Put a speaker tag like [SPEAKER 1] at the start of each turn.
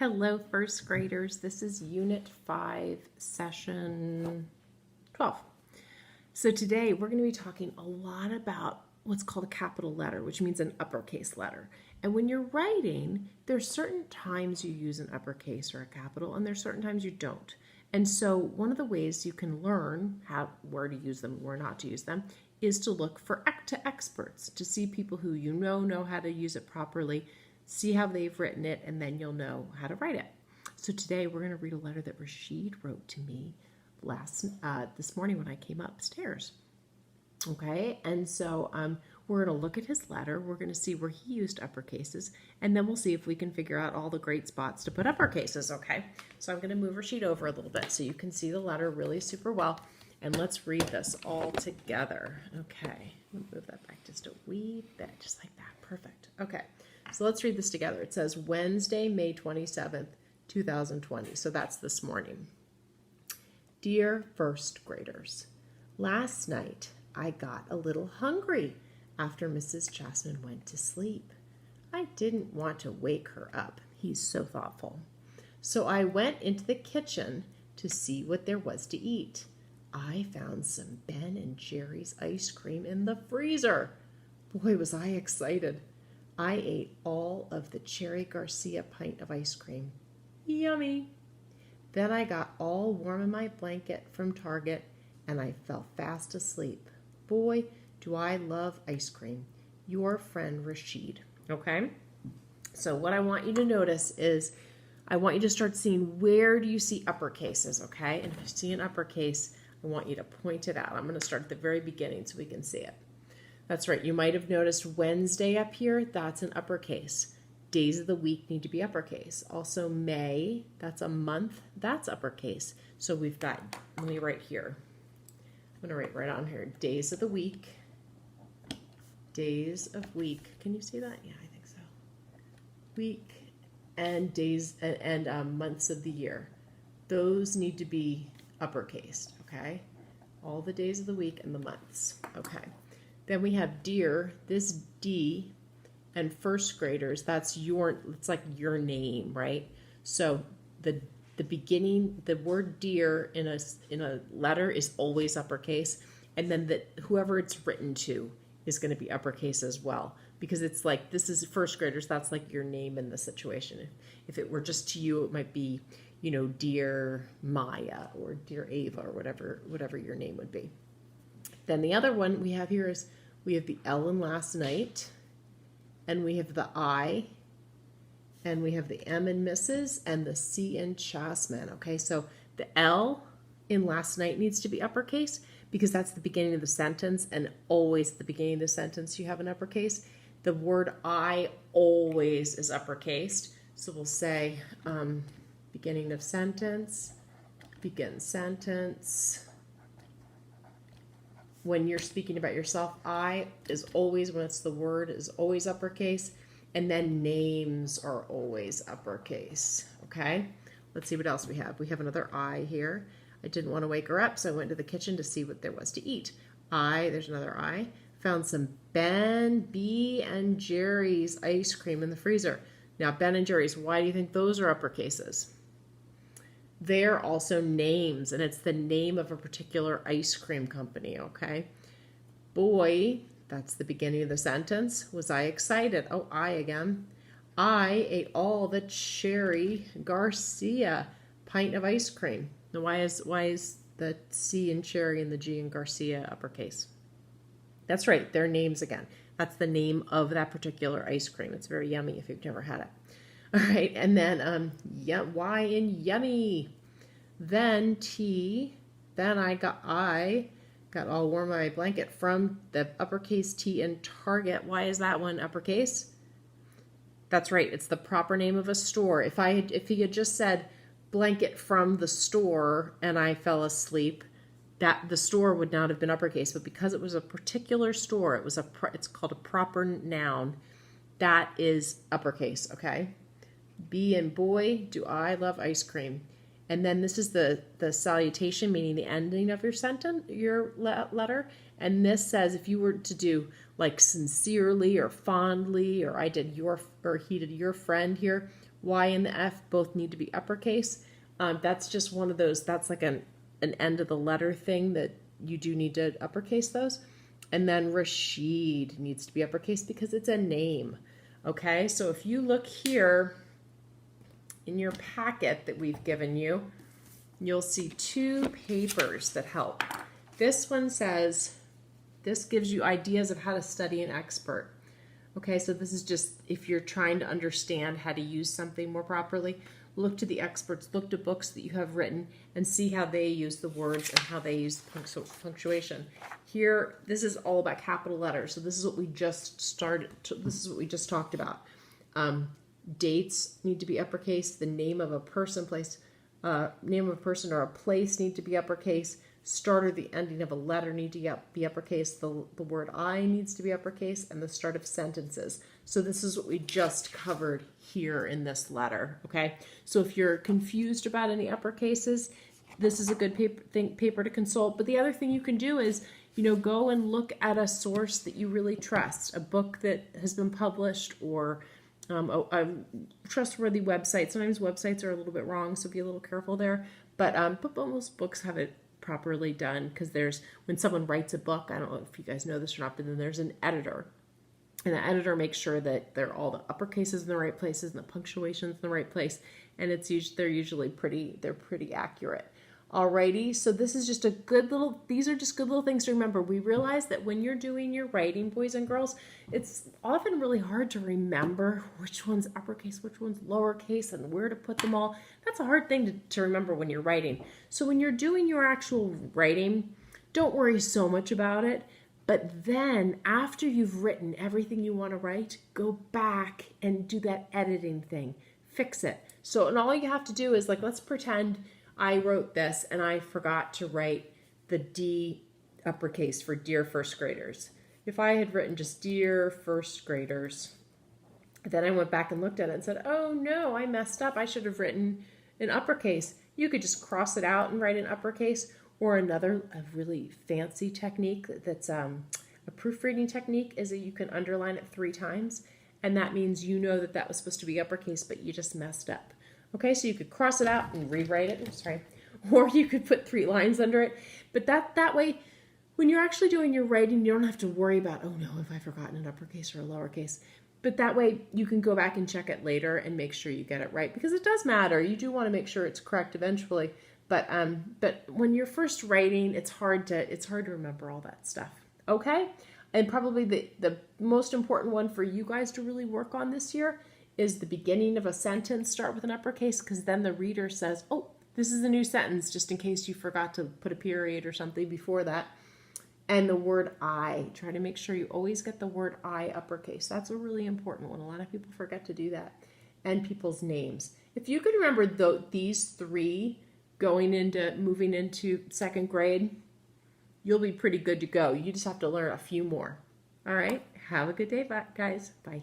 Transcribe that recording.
[SPEAKER 1] Hello, first graders. This is Unit 5, Session 12. So today we're going to be talking a lot about what's called a capital letter, which means an uppercase letter. And when you're writing, there's certain times you use an uppercase or a capital, and there's certain times you don't. And so one of the ways you can learn where to use them and where not to use them is to look for experts, to see people who you know how to use it properly, see how they've written it, and then you'll know how to write it. So today we're going to read a letter that Rashid wrote to me this morning when I came upstairs. Okay, and so we're going to look at his letter. We're going to see where he used uppercases, and then we'll see if we can figure out all the great spots to put uppercases, okay? So I'm going to move Rashid over a little bit so you can see the letter really super well, and let's read this all together. Okay, move that back just a wee bit, just like that. Perfect. Okay, so let's read this together. It says Wednesday, May 27th, 2020. So that's this morning. Dear first graders, last night I got a little hungry after Mrs. Chasman went to sleep. I didn't want to wake her up. He's so thoughtful. So I went into the kitchen to see what there was to eat. I found some Ben and Jerry's ice cream in the freezer. Boy, was I excited. I ate all of the Cherry Garcia pint of ice cream. Yummy! Then I got all warm in my blanket from Target and I fell fast asleep. Boy, do I love ice cream. Your friend Rashid. Okay? So what I want you to notice is I want you to start seeing where do you see uppercases, okay? And if you see an uppercase, I want you to point it out. I'm going to start at the very beginning so we can see it. That's right. You might have noticed Wednesday up here. That's an uppercase. Days of the week need to be uppercase. Also May, that's a month. That's uppercase. So we've got, let me write here. I'm going to write right on here. Days of the week. Days of week. Can you see that? Yeah, I think so. Week and days and months of the year. Those need to be uppercased, okay? All the days of the week and the months. Okay. Then we have dear, this D, and first graders, it's like your name, right? So the beginning, the word dear in a letter is always uppercase, and then whoever it's written to is going to be uppercase as well, because it's like, this is first graders, that's like your name in the situation. If it were just to you, it might be, dear Maya or dear Ava or whatever your name would be. Then the other one we have here is we have the L in last night, and we have the I, and we have the M in Mrs., and the C in Chasman. Okay, so the L in last night needs to be uppercase because that's the beginning of the sentence, and always at the beginning of the sentence you have an uppercase. The word I always is uppercased, so we'll say beginning of sentence, begin sentence. When you're speaking about yourself, I is always, when it's the word, is always uppercase, and then names are always uppercase, okay? Let's see what else we have. We have another I here. I didn't want to wake her up, so I went to the kitchen to see what there was to eat. There's another I, found some Ben, B, and Jerry's ice cream in the freezer. Now, Ben and Jerry's, why do you think those are uppercases? They're also names, and it's the name of a particular ice cream company, okay? Boy, that's the beginning of the sentence. Was I excited? Oh, I again. I ate all the Cherry Garcia pint of ice cream. Now, why is the C in Cherry and the G in Garcia uppercase? That's right, they're names again. That's the name of that particular ice cream. It's very yummy if you've never had it. All right, and then Y in yummy. Then T, then I got all warm in my blanket from the uppercase T in Target. Why is that one uppercase? That's right, it's the proper name of a store. If he had just said blanket from the store and I fell asleep, that the store would not have been uppercase, but because it was a particular store, it's called a proper noun. That is uppercase, okay? B and boy, do I love ice cream. And then this is the salutation, meaning the ending of your sentence, your letter. And this says if you were to do like sincerely or fondly, or he did your friend here, Y and the F both need to be uppercase. That's just one of those, that's like an end of the letter thing that you do need to uppercase those. And then Rashid needs to be uppercase because it's a name. Okay, so if you look here in your packet that we've given you, you'll see two papers that help. This one says, this gives you ideas of how to study an expert. Okay, so this is just if you're trying to understand how to use something more properly, look to the experts, look to books that you have written, and see how they use the words and how they use the punctuation. Here, this is all about capital letters. So this is what we just started. This is what we just talked about. Dates need to be uppercase. The name of a person, name of a person or a place need to be uppercase. Start or the ending of a letter need to be uppercase. The word I needs to be uppercase, and the start of sentences. So this is what we just covered here in this letter, okay? So if you're confused about any uppercases, this is a good paper to consult. But the other thing you can do is, go and look at a source that you really trust, a book that has been published, or a trustworthy website. Sometimes websites are a little bit wrong, so be a little careful there. But most books have it properly done, because when someone writes a book, I don't know if you guys know this or not, but then there's an editor, and the editor makes sure that all the uppercases in the right places and the punctuation's in the right place, and they're usually pretty accurate. Alrighty, so this is just these are just good little things to remember. We realize that when you're doing your writing, boys and girls, it's often really hard to remember which one's uppercase, which one's lowercase, and where to put them all. That's a hard thing to remember when you're writing. So when you're doing your actual writing, don't worry so much about it. But then after you've written everything you want to write, go back and do that editing thing. Fix it. So, and all you have to do is, let's pretend I wrote this and I forgot to write the D uppercase for Dear First Graders. If I had written just Dear First Graders, then I went back and looked at it and said, oh no, I messed up. I should have written an uppercase. You could just cross it out and write an uppercase. Or a really fancy technique that's a proofreading technique is that you can underline it 3 times. And that means that was supposed to be uppercase, but you just messed up. Okay, so you could cross it out and rewrite it. Or you could put 3 lines under it. But that way, when you're actually doing your writing, you don't have to worry about, oh no, have I forgotten an uppercase or a lowercase? But that way, you can go back and check it later and make sure you get it right. Because it does matter. You do want to make sure it's correct eventually. But when you're first writing, it's hard to remember all that stuff. Okay? And probably the most important one for you guys to really work on this year is the beginning of a sentence start with an uppercase, because then the reader says, oh, this is a new sentence, just in case you forgot to put a period or something before that. And the word I. Try to make sure you always get the word I uppercase. That's a really important one. A lot of people forget to do that. And people's names. If you could remember these 3 moving into 2nd grade, you'll be pretty good to go. You just have to learn a few more. All right. Have a good day, guys. Bye.